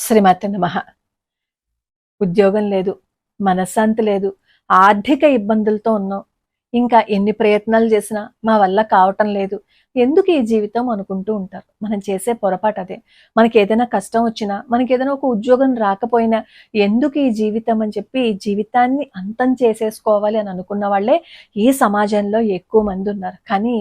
శ్రీమతి నమః. ఉద్యోగం లేదు, మనశ్శాంతి లేదు, ఆర్థిక ఇబ్బందులతో ఉన్నాం. ఇంకా ఎన్ని ప్రయత్నాలు చేసినా మా వల్ల కావటం లేదు. ఎందుకు ఈ జీవితం అనుకుంటూ ఉంటారు. మనం చేసే పొరపాటు అదే. మనకి ఏదైనా కష్టం వచ్చినా, మనకి ఏదైనా ఒక ఉద్యోగం రాకపోయినా ఎందుకు ఈ జీవితం అని చెప్పి ఈ జీవితాన్ని అంతం చేసేసుకోవాలి అని అనుకున్న వాళ్ళే ఈ సమాజంలో ఎక్కువ మంది ఉన్నారు. కానీ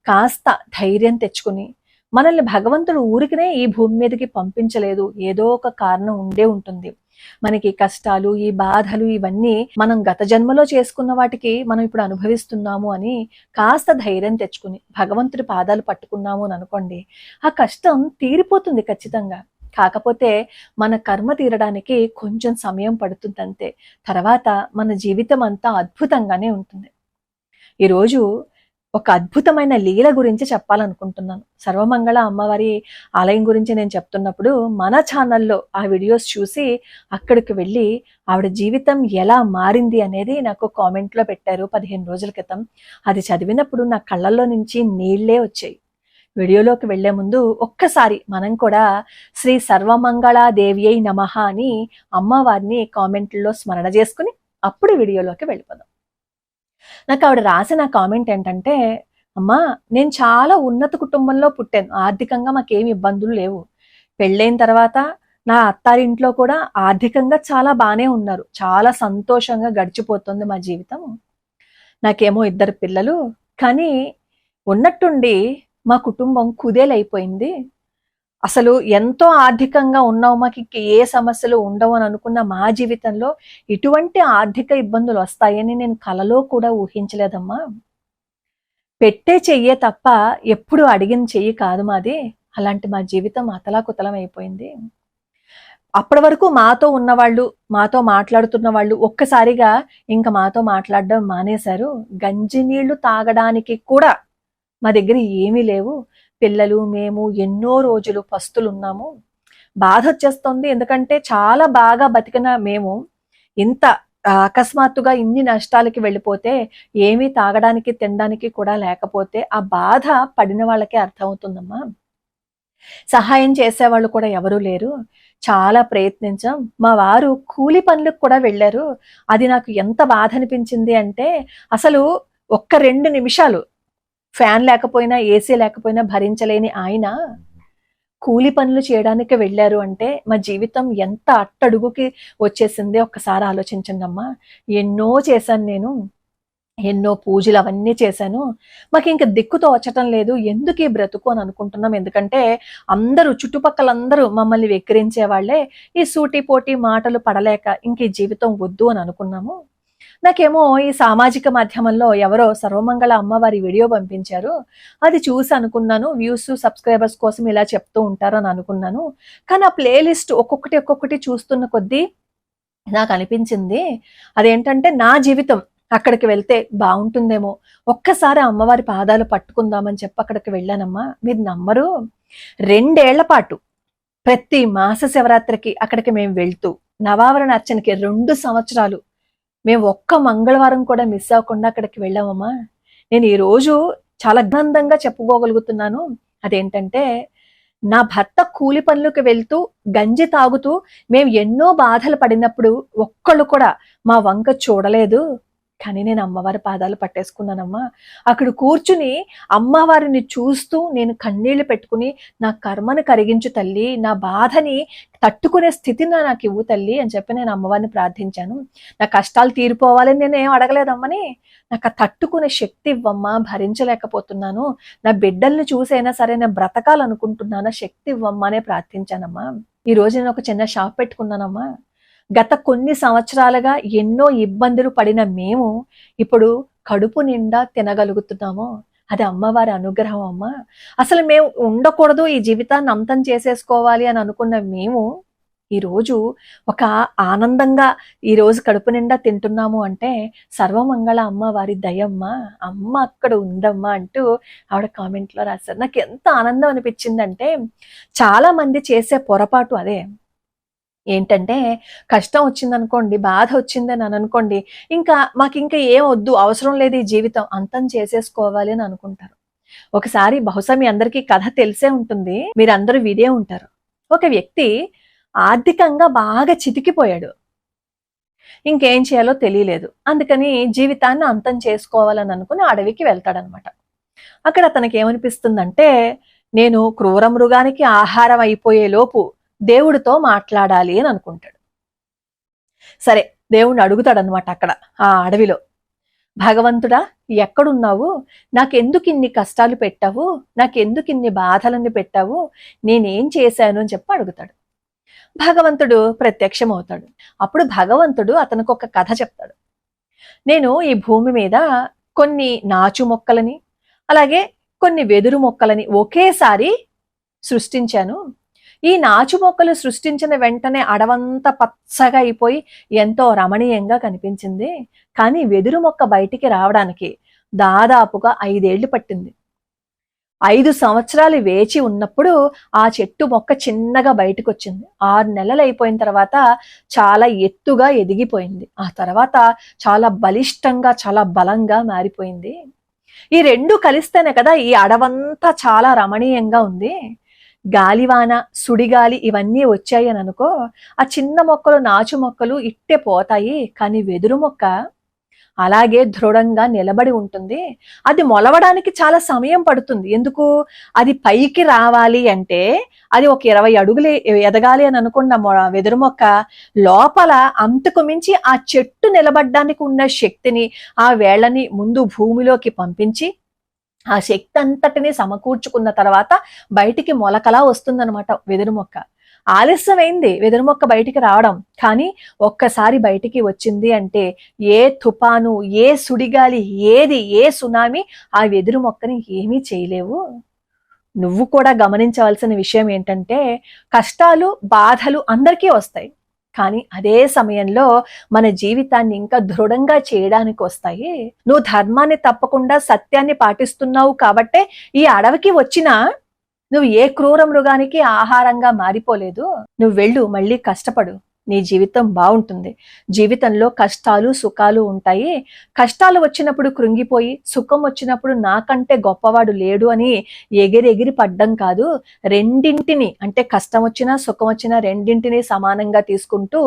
కాస్త ధైర్యం తెచ్చుకుని, మనల్ని భగవంతుడు ఊరికనే ఈ భూమి మీదకి పంపించలేదు, ఏదో ఒక కారణం ఉండే ఉంటుంది. మనకి కష్టాలు, ఈ బాధలు ఇవన్నీ మనం గత జన్మలో చేసుకున్న వాటికి మనం ఇప్పుడు అనుభవిస్తున్నాము అని కాస్త ధైర్యం తెచ్చుకుని భగవంతుడి పాదాలు పట్టుకున్నాము అని అనుకోండి, ఆ కష్టం తీరిపోతుంది ఖచ్చితంగా. కాకపోతే మన కర్మ తీరడానికి కొంచెం సమయం పడుతుంది అంతే. తర్వాత మన జీవితం అంతా అద్భుతంగానే ఉంటుంది. ఈరోజు ఒక అద్భుతమైన లీల గురించి చెప్పాలనుకుంటున్నాను. సర్వమంగళ అమ్మవారి ఆలయం గురించి నేను చెప్తున్నప్పుడు మన ఛానల్లో ఆ వీడియోస్ చూసి అక్కడికి వెళ్ళి ఆవిడ జీవితం ఎలా మారింది అనేది నాకు కామెంట్లో పెట్టారు 15 రోజుల క్రితం. అది చదివినప్పుడు నా కళ్ళల్లో నుంచి నీళ్లే వచ్చాయి. వీడియోలోకి వెళ్లే ముందు ఒక్కసారి మనం కూడా శ్రీ సర్వమంగళాదేవ్యై నమః అని అమ్మవారిని కామెంట్లో స్మరణ చేసుకుని అప్పుడు వీడియోలోకి వెళ్ళిపోదాం. నాకు ఆవిడ రాసిన కామెంట్ ఏంటంటే, అమ్మా నేను చాలా ఉన్నత కుటుంబంలో పుట్టాను, ఆర్థికంగా మాకేమి ఇబ్బందులు లేవు. పెళ్ళైన తర్వాత నా అత్తారింట్లో కూడా ఆర్థికంగా చాలా బాగానే ఉన్నారు, చాలా సంతోషంగా గడిచిపోతుంది మా జీవితం. నాకేమో 2 పిల్లలు, కానీ ఉన్నట్టుండి మా కుటుంబం కుదేలైపోయింది. అసలు ఎంతో ఆర్థికంగా ఉన్నావు, మాకు ఏ సమస్యలు ఉండవు అని అనుకున్న మా జీవితంలో ఇటువంటి ఆర్థిక ఇబ్బందులు వస్తాయని నేను కలలో కూడా ఊహించలేదమ్మా. పెట్టే చెయ్యే తప్ప ఎప్పుడు అడిగిన చెయ్యి కాదు మాది. అలాంటి మా జీవితం అతలాకుతలం అయిపోయింది. అప్పటి వరకు మాతో ఉన్నవాళ్ళు, మాతో మాట్లాడుతున్న వాళ్ళు ఒక్కసారిగా ఇంకా మాతో మాట్లాడడం మానేశారు. గంజి నీళ్లు తాగడానికి కూడా మా దగ్గర ఏమీ లేవు. పిల్లలు మేము ఎన్నో రోజులు పస్తులున్నాము. బాధ వచ్చేస్తుంది. ఎందుకంటే చాలా బాగా బతికిన మేము ఇంత అకస్మాత్తుగా ఇన్ని నష్టాలకి వెళ్ళిపోతే, ఏమీ తాగడానికి తినడానికి కూడా లేకపోతే ఆ బాధ పడిన వాళ్ళకే అర్థమవుతుందమ్మా. సహాయం చేసేవాళ్ళు కూడా ఎవరూ లేరు. చాలా ప్రయత్నించాం. మా వారు కూలి పనులకు కూడా వెళ్ళారు. అది నాకు ఎంత బాధ అనిపించింది అంటే, అసలు ఒక్క 2 నిమిషాలు ఫ్యాన్ లేకపోయినా, ఏసీ లేకపోయినా భరించలేని ఆయన కూలి పనులు చేయడానికి వెళ్ళారు అంటే మా జీవితం ఎంత అట్టడుగుకి వచ్చేసింది ఒక్కసారి ఆలోచించండి అమ్మా. ఎన్నో చేశాను నేను, ఎన్నో పూజలు అవన్నీ చేశాను. మాకు ఇంక దిక్కు తోచటం లేదు, ఎందుకు ఈ బ్రతుకు అని అనుకుంటున్నాం. ఎందుకంటే అందరూ చుట్టుపక్కలందరూ మమ్మల్ని వెక్కిరించే వాళ్ళే. ఈ సూటి పోటీ మాటలు పడలేక ఇంక ఈ జీవితం వద్దు అని అనుకున్నాము. నాకేమో ఈ సామాజిక మాధ్యమంలో ఎవరో సర్వమంగళ అమ్మవారి వీడియో పంపించారు. అది చూసి అనుకున్నాను, వ్యూస్ సబ్స్క్రైబర్స్ కోసం ఇలా చెప్తూ ఉంటారని అనుకున్నాను. కానీ ఆ ప్లేలిస్ట్ ఒక్కొక్కటి చూస్తున్న కొద్దీ నాకు అనిపించింది, అదేంటంటే నా జీవితం అక్కడికి వెళ్తే బాగుంటుందేమో, ఒక్కసారి అమ్మవారి పాదాలు పట్టుకుందామని చెప్పి అక్కడికి వెళ్ళానమ్మా. మీరు నమ్మరు, 2 ఏళ్ల పాటు ప్రతి మాస శివరాత్రికి అక్కడికి మేము వెళ్తూ, నవావరణ అర్చనకి 2 సంవత్సరాలు మేము ఒక్క మంగళవారం కూడా మిస్ అవ్వకుండా అక్కడికి వెళ్ళామమ్మా. నేను ఈరోజు చాలా ఆనందంగా చెప్పుకోగలుగుతున్నాను. అదేంటంటే, నా భర్త కూలి పనులకు వెళ్తూ గంజి తాగుతూ మేము ఎన్నో బాధలు పడినప్పుడు ఒక్కళ్ళు కూడా మా వంక చూడలేదు. కానీ నేను అమ్మవారి పాదాలు పట్టేసుకున్నానమ్మా. అక్కడ కూర్చుని అమ్మవారిని చూస్తూ నేను కన్నీళ్లు పెట్టుకుని, నా కర్మను కరిగించు తల్లి, నా బాధని తట్టుకునే స్థితిని నాకు ఇవ్వు తల్లి అని చెప్పి నేను అమ్మవారిని ప్రార్థించాను. నా కష్టాలు తీరిపోవాలని నేను ఏం అడగలేదమ్మని, నాకు తట్టుకునే శక్తి ఇవ్వమ్మా, భరించలేకపోతున్నాను, నా బిడ్డల్ని చూసైనా సరే నేను బ్రతకాలనుకుంటున్నాను, శక్తి ఇవ్వమ్మా అనే ప్రార్థించానమ్మా. ఈ రోజు నేను ఒక చిన్న షాప్ పెట్టుకున్నానమ్మా. గత కొన్ని సంవత్సరాలుగా ఎన్నో ఇబ్బందులు పడిన మేము ఇప్పుడు కడుపు నిండా తినగలుగుతున్నాము. అది అమ్మవారి అనుగ్రహం అమ్మా. అసలు మేము ఉండకూడదు, ఈ జీవితాన్ని అంతం చేసేసుకోవాలి అని అనుకున్న మేము ఈరోజు ఒక ఆనందంగా ఈరోజు కడుపు నిండా తింటున్నాము అంటే సర్వమంగళ అమ్మవారి దయమ్మ, అమ్మ అక్కడ ఉందమ్మా అంటూ ఆవిడ కామెంట్లో రాశారు. నాకు ఎంత ఆనందం అనిపించిందంటే, చాలా మంది చేసే పొరపాటు అదే. ఏంటంటే, కష్టం వచ్చిందనుకోండి, బాధ వచ్చిందని అని అనుకోండి, ఇంకా మాకు ఇంకా ఏం వద్దు, అవసరం లేదు, ఈ జీవితం అంతం చేసేసుకోవాలి అని అనుకుంటారు. ఒకసారి బహుశా మీ అందరికీ కథ తెలిసే ఉంటుంది, మీరందరూ వినే ఉంటారు. ఒక వ్యక్తి ఆర్థికంగా బాగా చితికిపోయాడు. ఇంకేం చేయాలో తెలియలేదు. అందుకని జీవితాన్ని అంతం చేసుకోవాలని అనుకుని అడవికి వెళ్తాడనమాట. అక్కడ అతనికి ఏమనిపిస్తుందంటే, నేను క్రూర మృగానికి ఆహారం అయిపోయే లోపు దేవుడితో మాట్లాడాలి అని అనుకుంటాడు. సరే, దేవుణ్ణి అడుగుతాడనమాట అక్కడ ఆ అడవిలో, భగవంతుడా ఎక్కడున్నావు, నాకెందుకు ఇన్ని కష్టాలు పెట్టావు, నాకెందుకు ఇన్ని బాధలన్నీ పెట్టావు, నేనేం చేశాను అని చెప్పి అడుగుతాడు. భగవంతుడు ప్రత్యక్షమవుతాడు. అప్పుడు భగవంతుడు అతనికి ఒక కథ చెప్తాడు. నేను ఈ భూమి మీద కొన్ని నాచు మొక్కలని అలాగే కొన్ని వెదురు మొక్కలని ఒకేసారి సృష్టించాను. ఈ నాచు మొక్కలు సృష్టించిన వెంటనే అడవంతా పచ్చగా అయిపోయి ఎంతో రమణీయంగా కనిపించింది. కానీ వెదురు మొక్క బయటికి రావడానికి దాదాపుగా 5 ఏళ్లు పట్టింది. 5 సంవత్సరాలు వేచి ఉన్నప్పుడు ఆ చెట్టు మొక్క చిన్నగా బయటకు వచ్చింది. 6 నెలలు అయిపోయిన తర్వాత చాలా ఎత్తుగా ఎదిగిపోయింది. ఆ తర్వాత చాలా బలిష్టంగా, చాలా బలంగా మారిపోయింది. ఈ రెండు కలిస్తేనే కదా ఈ అడవంతా చాలా రమణీయంగా ఉంది. గాలివాన, సుడిగాలి ఇవన్నీ వచ్చాయి అని అనుకో, ఆ చిన్న మొక్కలు, నాచు మొక్కలు ఇట్టే పోతాయి. కానీ వెదురు మొక్క అలాగే దృఢంగా నిలబడి ఉంటుంది. అది మొలవడానికి చాలా సమయం పడుతుంది. ఎందుకు? అది పైకి రావాలి అంటే అది ఒక 20 అడుగులు ఎదగాలి అని అనుకున్న వెదురు మొక్క లోపల అంతకు మించి ఆ చెట్టు నిలబడడానికి ఉన్న శక్తిని, ఆ వేళ్ళని ముందు భూమిలోకి పంపించి ఆ శక్తి అంతటిని సమకూర్చుకున్న తర్వాత బయటికి మొలకలా వస్తుందన్నమాట వెదురు మొక్క. ఆలస్యమైంది వెదురు మొక్క బయటికి రావడం, కానీ ఒక్కసారి బయటికి వచ్చింది అంటే ఏ తుఫాను, ఏ సుడిగాలి, ఏ సునామీ ఆ వెదురు మొక్కని ఏమీ చేయలేవు. నువ్వు కూడా గమనించవలసిన విషయం ఏంటంటే, కష్టాలు, బాధలు అందరికీ వస్తాయి. కానీ అదే సమయంలో మన జీవితాన్ని ఇంకా దృఢంగా చేయడానికి వస్తాయి. నువ్వు ధర్మాన్ని తప్పకుండా సత్యాన్ని పాటిస్తున్నావు కాబట్టే ఈ అడవికి వచ్చినా నువ్వు ఏ క్రూర మృగానికి ఆహారంగా మారిపోలేదు. నువ్వు వెళ్ళు, మళ్ళీ కష్టపడు, నీ జీవితం బాగుంటుంది. జీవితంలో కష్టాలు, సుఖాలు ఉంటాయి. కష్టాలు వచ్చినప్పుడు కృంగిపోయి, సుఖం వచ్చినప్పుడు నాకంటే గొప్పవాడు లేడు అని ఎగిరెగిరి పడ్డం కాదు. రెండింటిని, అంటే కష్టం వచ్చినా సుఖం వచ్చినా రెండింటిని సమానంగా తీసుకుంటూ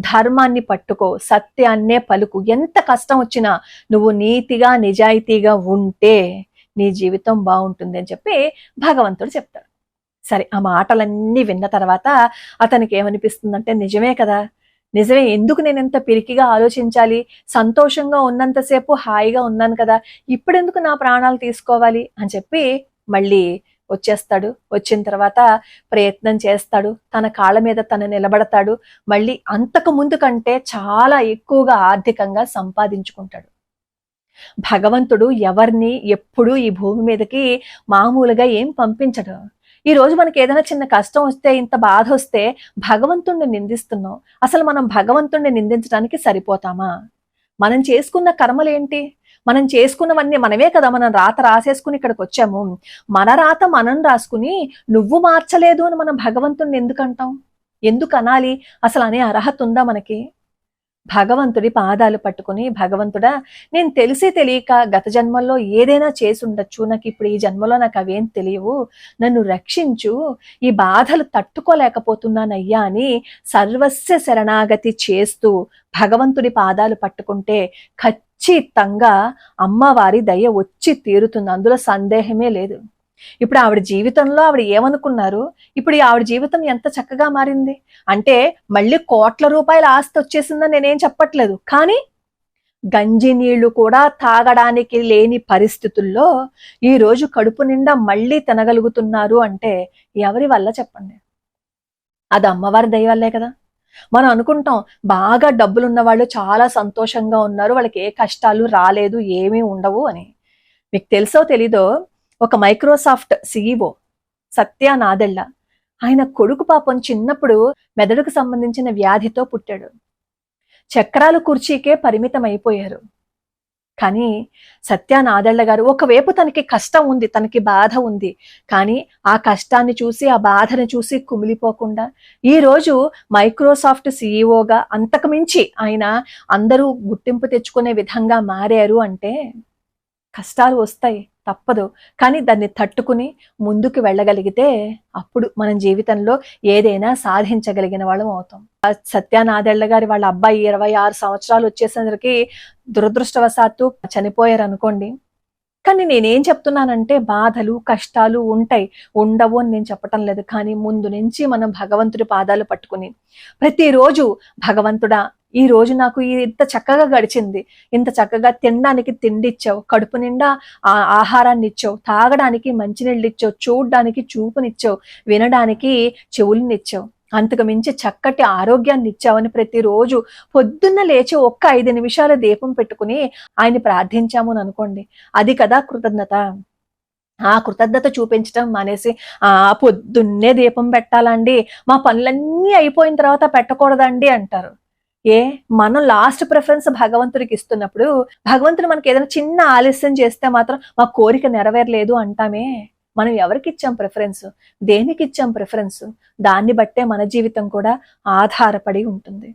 ధర్మాన్ని పట్టుకో, సత్యాన్నే పలుకు. ఎంత కష్టం వచ్చినా నువ్వు నీతిగా, నిజాయితీగా ఉంటే నీ జీవితం బాగుంటుంది అని చెప్పి భగవంతుడు చెప్తాడు. సరే, ఆ మాటలన్నీ విన్న తర్వాత అతనికి ఏమనిపిస్తుందంటే, నిజమే కదా, నిజమే, ఎందుకు నేను ఎంత పిరికిగా ఆలోచించాలి, సంతోషంగా ఉన్నంతసేపు హాయిగా ఉన్నాను కదా, ఇప్పుడెందుకు నా ప్రాణాలు తీసుకోవాలి అని చెప్పి మళ్ళీ వచ్చేస్తాడు. వచ్చిన తర్వాత ప్రయత్నం చేస్తాడు, తన కాళ్ళ మీద తను నిలబడతాడు. మళ్ళీ అంతకు ముందు కంటే చాలా ఎక్కువగా ఆర్థికంగా సంపాదించుకుంటాడు. భగవంతుడు ఎవరిని ఎప్పుడు ఈ భూమి మీదకి మామూలుగా ఏం పంపించడు. ఈ రోజు మనకి ఏదైనా చిన్న కష్టం వస్తే, ఇంత బాధ వస్తే భగవంతుణ్ణి నిందిస్తున్నాం. అసలు మనం భగవంతుణ్ణి నిందించడానికి సరిపోతామా? మనం చేసుకున్న కర్మలేంటి? మనం చేసుకున్నవన్నీ మనమే కదా, మనం రాత రాసేసుకుని ఇక్కడికి వచ్చాము. మన రాత మనం రాసుకుని నువ్వు మార్చలేదు అని మనం భగవంతుణ్ణి ఎందుకు అంటాం? ఎందుకు అనాలి? అసలు అనే అర్హత ఉందా మనకి? భగవంతుడి పాదాలు పట్టుకుని, భగవంతుడా, నేను తెలిసి తెలియక గత జన్మల్లో ఏదైనా చేసి ఉండొచ్చు, నాకు ఇప్పుడు ఈ జన్మలో నాకు అవేం తెలియవు, నన్ను రక్షించు, ఈ బాధలు తట్టుకోలేకపోతున్నానయ్యా అని సర్వస్వ శరణాగతి చేస్తూ భగవంతుడి పాదాలు పట్టుకుంటే ఖచ్చితంగా అమ్మవారి దయ వచ్చి తీరుతుంది. అందులో సందేహమే లేదు. ఇప్పుడు ఆవిడ జీవితంలో ఆవిడ ఏమనుకున్నారు, ఇప్పుడు ఆవిడ జీవితం ఎంత చక్కగా మారింది అంటే, మళ్ళీ కోట్ల రూపాయల ఆస్తి వచ్చేసిందని నేనేం చెప్పట్లేదు, కానీ గంజి నీళ్లు కూడా తాగడానికి లేని పరిస్థితుల్లో ఈ రోజు కడుపు నిండా మళ్ళీ తినగలుగుతున్నారు అంటే ఎవరి వల్ల చెప్పండి? అది అమ్మవారి దయ వల్లే కదా. మనం అనుకుంటాం బాగా డబ్బులున్న వాళ్ళు చాలా సంతోషంగా ఉన్నారు, వాళ్ళకి ఏ కష్టాలు రాలేదు, ఏమీ ఉండవు అని. మీకు తెలుసో తెలీదో, ఒక మైక్రోసాఫ్ట్ CEO సత్య నాదెళ్ల, ఆయన కొడుకు పాపం చిన్నప్పుడు మెదడుకు సంబంధించిన వ్యాధితో పుట్టాడు. చక్రాలు కుర్చీకే పరిమితం అయిపోయారు. కానీ సత్య నాదెళ్ల గారు, ఒకవైపు తనకి కష్టం ఉంది, తనకి బాధ ఉంది, కానీ ఆ కష్టాన్ని చూసి, ఆ బాధను చూసి కుమిలిపోకుండా ఈ రోజు మైక్రోసాఫ్ట్ CEOగా అంతకు మించి ఆయన అందరూ గుర్తింపు తెచ్చుకునే విధంగా మారారు అంటే కష్టాలు వస్తాయి, తప్పదు. కానీ దాన్ని తట్టుకుని ముందుకు వెళ్ళగలిగితే అప్పుడు మనం జీవితంలో ఏదైనా సాధించగలిగిన వాళ్ళం అవుతాం. సత్యానాదెళ్ల గారి వాళ్ళ అబ్బాయి 26 సంవత్సరాలు వచ్చేసరికి దురదృష్టవశాత్తు చనిపోయారు అనుకోండి. కానీ నేనేం చెప్తున్నానంటే బాధలు, కష్టాలు ఉంటాయి, ఉండవు అని నేను చెప్పటం లేదు. కానీ ముందు నుంచి మనం భగవంతుడి పాదాలు పట్టుకుని ప్రతిరోజు భగవంతుడా, ఈ రోజు నాకు ఇంత చక్కగా గడిచింది, ఇంత చక్కగా తినడానికి తిండి ఇచ్చావు, కడుపు నిండా ఆహారాన్ని ఇచ్చావు, తాగడానికి మంచినీళ్ళు ఇచ్చావు, చూడడానికి చూపునిచ్చావు, వినడానికి చెవులనిచ్చావు, అంతకు మించి చక్కటి ఆరోగ్యాన్ని ఇచ్చావని ప్రతిరోజు పొద్దున్న లేచి ఒక్క 5 నిమిషాలు దీపం పెట్టుకుని ఆయన్ని ప్రార్థించాము అని అనుకోండి, అది కదా కృతజ్ఞత. ఆ కృతజ్ఞత చూపించడం మానేసి పొద్దున్నే దీపం పెట్టాలండి, మా పనులన్నీ అయిపోయిన తర్వాత పెట్టకూడదండి అంటారు. మనం లాస్ట్ ప్రిఫరెన్స్ భగవంతుడికి ఇస్తున్నప్పుడు భగవంతుడు మనకి ఏదైనా చిన్న ఆలస్యం చేస్తే మాత్రం మా కోరిక నెరవేరలేదు అంటామే. మనం ఎవరికి ఇచ్చాం ప్రిఫరెన్స్, దేనికి ఇచ్చాం ప్రిఫరెన్స్, దాన్ని బట్టే మన జీవితం కూడా ఆధారపడి ఉంటుంది.